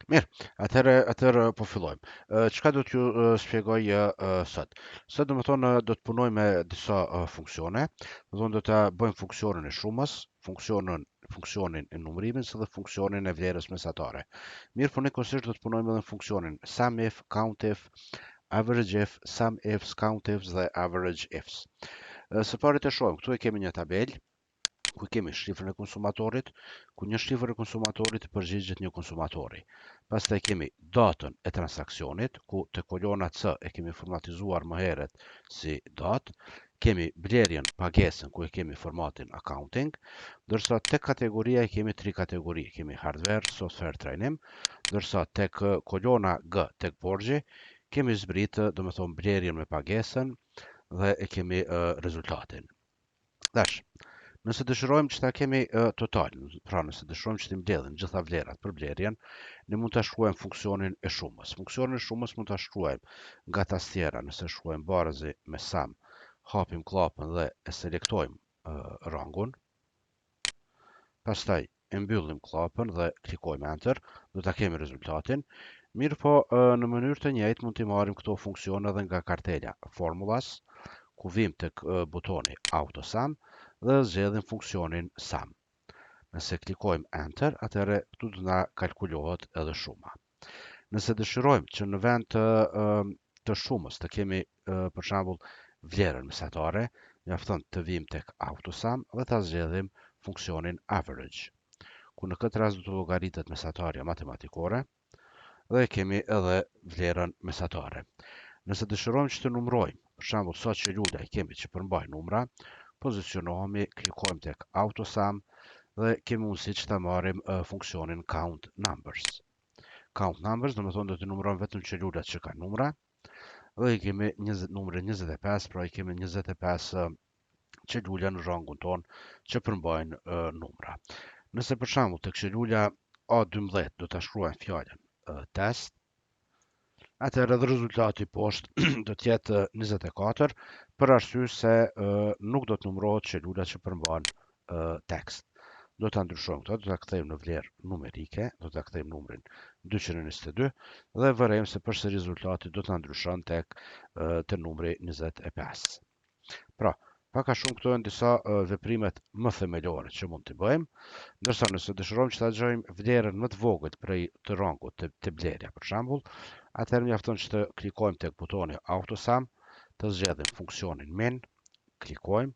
Mirë, atëherë po fillojmë. Çka do t'ju shpjegoj sot? Sot do të thonë do të punoj me disa funksione. Do të thonë do të bëjmë funksionin e shumës, funksionin e numërimit dhe funksionin e vlerës mesatare. Mirë, po njëkohësisht do të punojmë edhe funksionin SUMIF, COUNTIF, AVERAGEIF, SUMIFS, COUNTIFS dhe AVERAGEIFS. Së pari të shohim, këtu e kemi një tabelë ku kemi shifrën e konsumatorit, ku një shifër e konsumatorit përgjigjet një konsumatori. Pastaj kemi datën e transaksionit, ku të kolona C e kemi formatizuar më herët si datë, kemi blerjen pagesën ku e kemi formatin accounting, ndërsa tek kategoria e kemi tri kategori, kemi hardware, software, trajnim, ndërsa tek kolona G, tek borxhi, kemi zbritë, do të thonë blerjen me pagesën dhe e kemi rezultatin. Dash, nëse dëshirojmë që ta kemi total, pra nëse dëshirojmë që të mbledhim gjitha vlerat për blerjen, ne mund të shkruajmë funksionin e shumës. Funksionin e shumës mund të shkruajmë nga tastiera, nëse shkruajmë barazi me sum, hapim klapën dhe e selektojmë rangun, pastaj e mbyllim klapën dhe klikojmë enter, do ta kemi rezultatin. Mirë po, në mënyrë të njëjtë mund të marrim këto funksione edhe nga kartela formulas, ku vim tek butoni AutoSum dhe zgjedhim funksionin sum. Nëse klikojmë enter, atëherë këtu do na kalkulohet edhe shuma. Nëse dëshirojmë që në vend të shumës të kemi për shembull vlerën mesatare, mjafton të vim tek AutoSum dhe ta zgjedhim funksionin average, ku në këtë rast do të llogaritet mesatarja matematikore dhe kemi edhe vlerën mesatare. Nëse dëshirojmë që të numrojmë, për shembull sa celula i kemi që përmbajnë numra, pozicionohemi, klikojmë tek AutoSum dhe kemi mundësi që ta marrim funksionin count numbers. Count numbers do të thonë do të numërojmë vetëm celulat që kanë numra dhe i kemi numrin 25, pra i kemi 25 celula në rangun ton që përmbajnë numra. Nëse për shembull tek celula A12 do ta shkruajmë fjalën test, atëherë edhe rezultati poshtë do të jetë 24 për arsye se nuk do të numërohet celula që përmban tekst. Do ta ndryshojmë këto, do ta kthejmë në vlerë numerike, do ta kthejmë numrin 222 dhe vërejmë se përse rezultati do ta ndryshon tek te numri 25. Pra, pak a shumë këto janë disa veprimet më themelore që mund të bëjmë, ndërsa nëse dëshirojmë që ta gjejmë vlerën më të vogël prej të rangut të blerja, për shembull, atëherë mjafton që të klikojmë tek butoni AutoSum, të zgjedhim funksionin min, klikojmë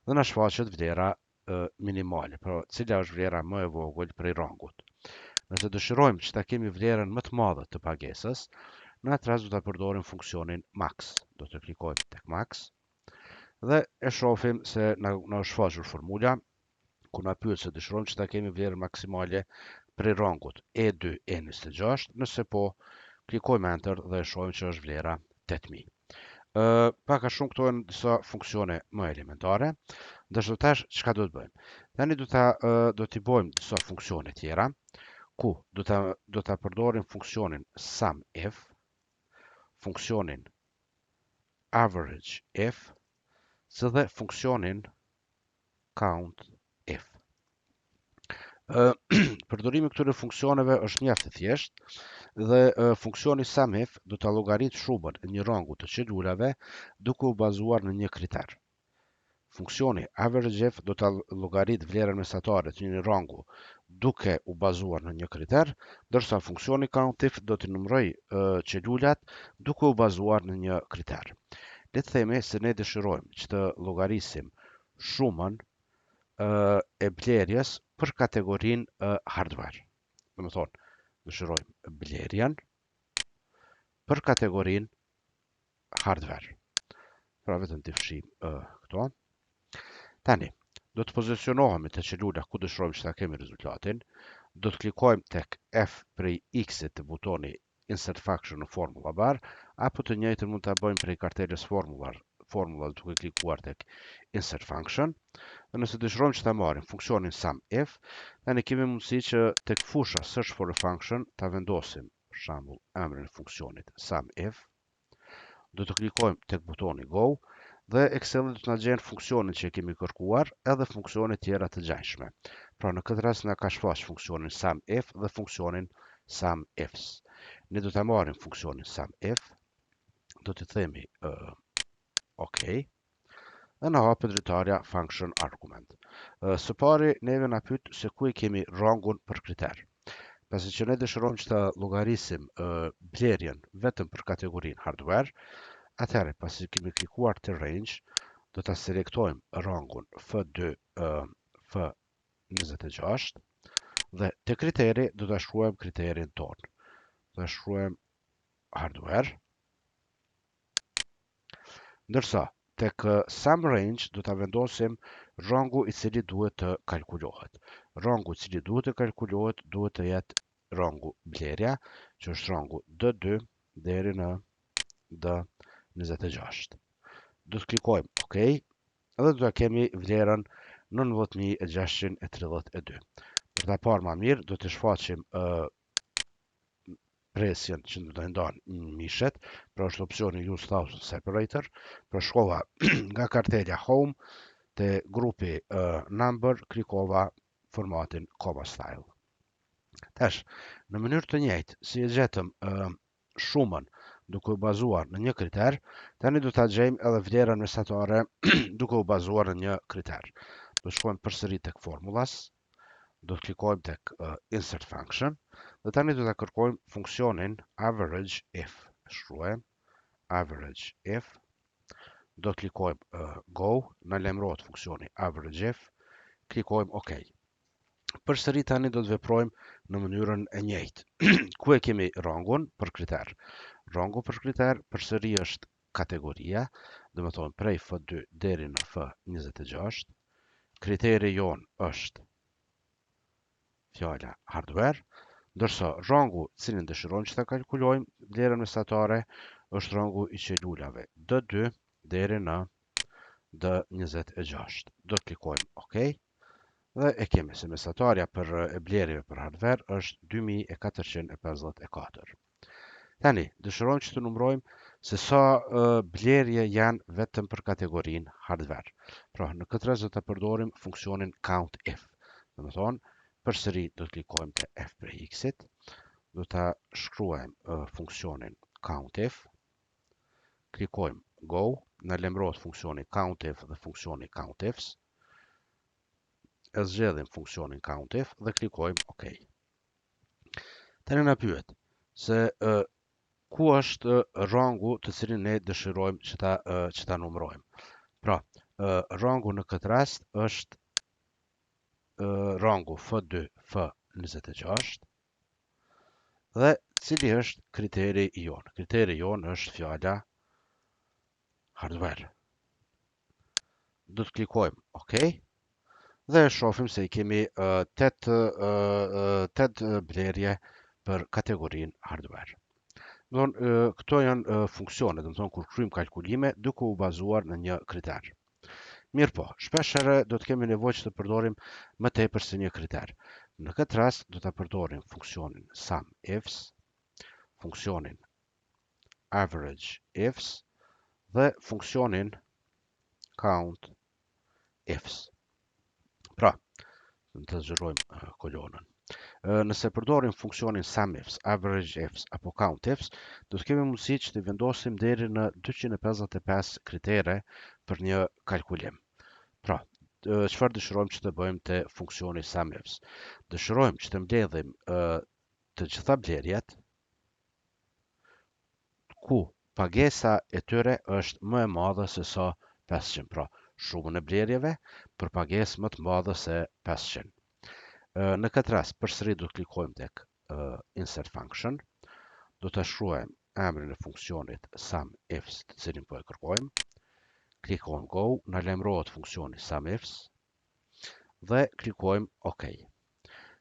dhe na shfaqet vlera minimale, pra cila është vlera më e vogël prej rangut. Nëse dëshirojmë që ta kemi vlerën më të madhe të pagesës, në atë rast do ta përdorim funksionin max. Do të klikojmë tek max dhe e shohim se na është shfaqur formula ku na pyet se dëshirojmë që ta kemi vlerën maksimale prej rangut E2 E26, nëse po, klikojmë enter dhe e shohim që është vlera 8000. Pak a shumë këto janë disa funksione më elementare, ndërsa tash çka do të bëjmë? Tani do t'i bëjmë disa funksione tjera, ku do ta përdorim funksionin SUMIF, funksionin AVERAGEIF, dhe funksionin COUNTIF. Përdorimi këtyre funksioneve është mjaft i thjeshtë dhe funksioni SUMIF do ta llogarit shumën e një rangu të celulave duke u bazuar në një kriter. Funksioni AVERAGEIF do ta llogarit vlerën mesatare të një rangu duke u bazuar në një kriter, ndërsa funksioni COUNTIF do të numërojë celulat duke u bazuar në një kriter. Le të themi se ne dëshirojmë që të llogarisim shumën e blerjes për kategorinë hardware. Do të thonë, dëshirojmë blerjen për kategorinë hardware. Pra vetëm të fshim këto. Tani, do të pozicionohemi te celula ku dëshirojmë që ta kemi rezultatin. Do të klikojmë tek F prej X-it të butoni Insert Function në Formula Bar, apo të njëjtën mund ta bëjmë prej kartelës formula duke klikuar tek Insert Function. Dhe nëse dëshirojmë që ta marrim funksionin SUMIF, tani kemi mundësi që tek fusha Search for a Function ta vendosim për shembull emrin e funksionit SUMIF. Do të klikojmë tek butoni Go dhe Excel do të na gjen funksionin që kemi kërkuar edhe funksione tjera të gjashme. Pra në këtë rast na ka shfaq funksionin SUMIF dhe funksionin SUMIFS. Ne do ta marrim funksionin SUMIF, do t'i themi OK, dhe na hapet rrytarja function argument. Së pari neve na pyet se ku i kemi rangun për kriter. Pasi që ne dëshirojmë që ta llogarisim blerjen vetëm për kategorinë hardware, atëherë pasi kemi klikuar te range, do ta selektojmë rangun F2 F26 dhe te kriteri do ta shkruajmë kriterin ton. Do ta shkruajmë hardware. Ndërsa tek sum range do ta vendosim rangu i cili duhet të kalkulohet. Rangu i cili duhet të kalkulohet duhet të jetë rangu blerja, që është rangu D2 deri në D26. Do të klikojmë OK dhe do ta kemi vlerën 99632. Për ta parë më mirë do të shfaqim presjen që do të ndanë mishet, pra është opsioni Use Thousand Separator, pra shkova nga kartelja Home te grupi Number, klikova formatin Comma Style. Tash, në mënyrë të njëjtë, si e gjetëm shumën duke u bazuar në një kriter, tani do ta gjejmë edhe vlerën mesatare duke u bazuar në një kriter. Do shkojmë përsëri tek formulas, do të klikojmë tek insert function dhe tani do ta kërkojmë funksionin AVERAGEIF. Shkruajmë AVERAGEIF, do të klikojmë go, na lajmërohet funksioni AVERAGEIF, klikojmë OK. Përsëri tani do të veprojmë në mënyrën e njëjtë. Ku e kemi rangun për kriter? Rangu për kriter përsëri është kategoria, do të thonë prej F2 deri në F26. Kriteri jon është fjala hardware, ndërsa rangu cilin dëshirojmë që ta kalkulojmë vlerën mesatare është rangu i celulave D2 deri në D26. Do të klikojmë OK dhe e kemi se mesatarja për blerjeve për hardware është 2454. Tani, dëshirojmë që të numrojmë se sa blerje janë vetëm për kategorinë hardware. Pra, në këtë rast do të përdorim funksionin COUNTIF. Do të thonë, përsëri do të klikojmë te F për X-it, do ta shkruajmë funksionin COUNTIF, klikojmë Go, na lajmërohet funksioni COUNTIF dhe funksioni COUNTIFS, e zgjedhim funksionin COUNTIF dhe klikojmë OK. Tani na pyet se ku është rangu të cilin ne dëshirojmë që ta numrojmë. Pra, rangu në këtë rast është rangu F2 F26 dhe cili është kriteri jon. Kriteri jon është fjala hardware. Do të klikojmë OK dhe shohim se i kemi 8 blerje për kategorinë hardware. Këto janë funksione, do të thonë kur kryjmë kalkulime duke u bazuar në një kriter. Mirë po, shpeshherë do të kemi nevojë që të përdorim më tepër se një kriter. Në këtë rast do ta përdorim funksionin SUMIFS, funksionin AVERAGEIFS dhe funksionin COUNTIFS. Pra, të zgjerojmë kolonën. Nëse përdorim funksionin SUMIFS, AVERAGEIFS apo COUNTIFS, do të kemi mundësi që të vendosim deri në 255 kritere për një kalkulim. Pra, çfarë dëshirojmë që të bëjmë te funksioni SUMIFS? Dëshirojmë që të mbledhim të gjitha blerjet ku pagesa e tyre është më e madhe se sa 500. Pra, shumën e blerjeve për pagesë më të madhe se 500. Në këtë rast, përsëri do të klikojmë tek insert function, do të shkruajmë emrin e funksionit SUMIFS të cilin po e kërkojmë, klikojmë Go, na lajmërohet funksioni SUMIFS dhe klikojmë OK.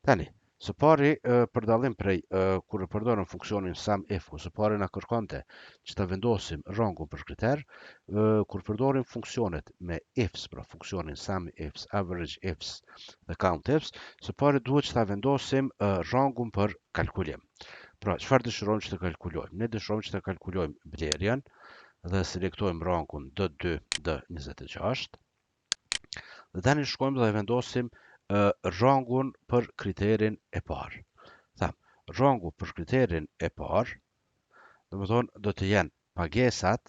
Tani, së pari për dallim prej kur e përdorim funksionin SUMIF, së pari na kërkonte që ta vendosim rangun për kriter, kur përdorim funksionet me ifs, pra funksionin SUMIFS, AVERAGEIFS dhe COUNTIFS, së pari duhet që ta vendosim rangun për kalkulim. Pra, çfarë dëshirojmë që të kalkulojmë? Ne dëshirojmë që të kalkulojmë blerjen dhe selektojmë rangun D2 D26. Dhe tani shkojmë dhe vendosim rangun për kriterin e parë. Rangu për kriterin e parë, do të thonë do të jenë pagesat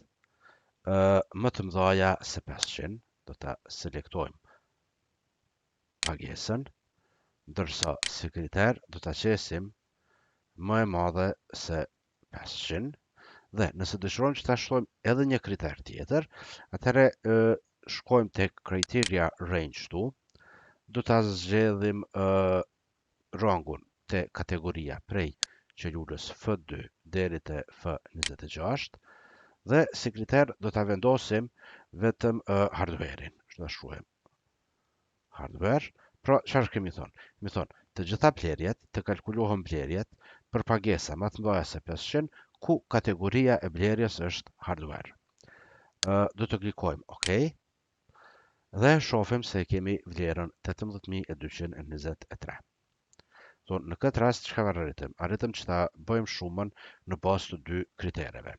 më të mëdha se 500, do ta selektojmë pagesën, ndërsa si kriter do ta qesim më e madhe se 500 dhe nëse dëshirojmë që ta shtojmë edhe një kriter tjetër, atëherë shkojmë tek criteria range tu, do ta zgjedhim rangun te kategoria prej qelulës F2 deri te F26 dhe si kriter do ta vendosim vetëm hardware-in. Do ta shkruajmë hardware. Pra, çfarë kemi thonë? Kemi thonë të gjitha blerjet, të kalkulohen blerjet për pagesa më të mëdha se 500, ku kategoria e blerjes është hardware. Do të klikojmë OK dhe shohim se kemi vlerën 18.223. Në këtë rast, çka arritëm? Arritëm që ta bëjmë shumën në bazë të dy kritereve.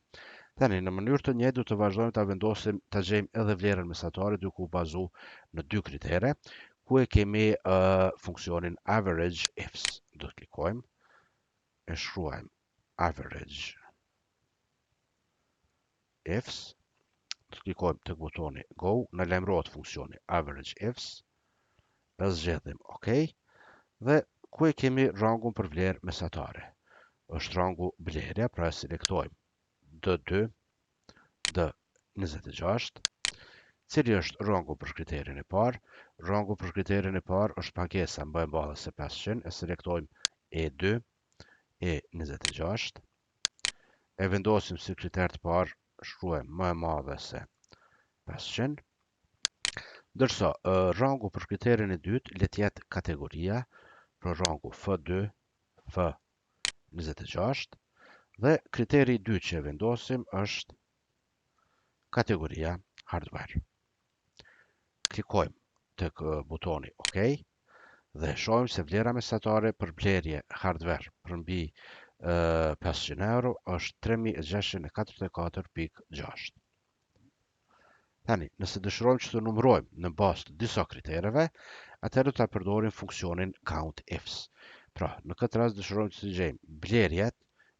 Tani, në mënyrë të njëjtë, do të vazhdojmë ta vendosim, ta gjejmë edhe vlerën mesatare duke u bazu në dy kritere, ku e kemi funksionin AVERAGEIFS. Do të klikojmë, e shkruajmë AVERAGEIFS, do të klikojmë tek butoni Go, na lajmërohet funksioni AVERAGEIFS, e zgjedhim OK dhe ku e kemi rangun për vlerë mesatare. Është rangu blerja, pra selektojmë D2, D26, cili është rangu për kriterin e parë. Rangu për kriterin e parë është pagesa më e madhe se 500, e selektojmë E2, E26, e vendosim si kriter të parë, shkruajmë më e madhe se 500, ndërsa rangu për kriterin e dytë le të jetë kategoria, për rangu F2, F26, dhe kriteri i dytë që e vendosim është kategoria hardware. Klikojmë tek butoni OK dhe shohim se vlera mesatare për blerje hardware për mbi 500 euro është 3644.6. Tani, nëse dëshirojmë që të numërojmë në bazë të disa kritereve, atëherë do ta përdorim funksionin COUNTIFS. Pra, në këtë rast dëshirojmë që të gjejmë blerjet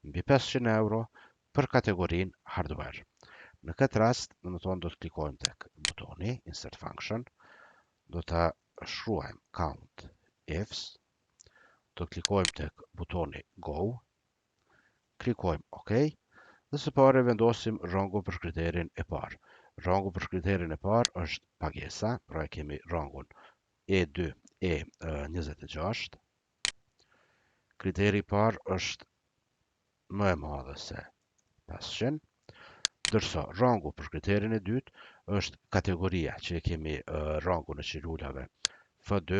mbi 500 euro për kategorinë hardware. Në këtë rast, do të klikojmë tek butoni Insert Function, do ta shkruajmë COUNTIFS, do klikojmë tek butoni Go, klikojmë OK, dhe së pari vendosim rangun për kriterin e parë. Rangu për kriterin e parë është pagesa, pra e kemi rangun E2, E26. Kriteri i parë është më e madhe se 500, ndërsa rangu për kriterin e dytë është kategoria që e kemi rangun e qelulave F2,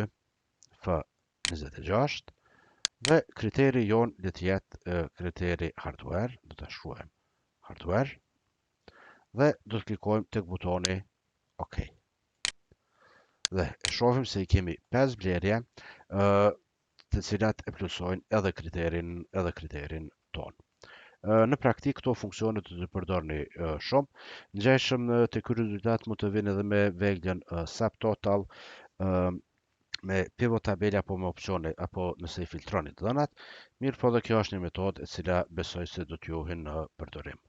F26 dhe kriteri jon le të jetë kriteri hardware, do ta shkruajmë hardware dhe do të klikojmë tek butoni OK. Dhe e shohim se i kemi 5 blerje të cilat e plotësojnë edhe kriterin ton. Në praktik këto funksione do të përdorni shumë. Ngjeshëm te ky rezultat mund të vini edhe me veglën subtotal, me pivot tabela apo me opsione, apo nëse i filtroni dhënat. Mirë po, dhe kjo është një metodë e cila besoj se do t'ju hyjë në përdorim.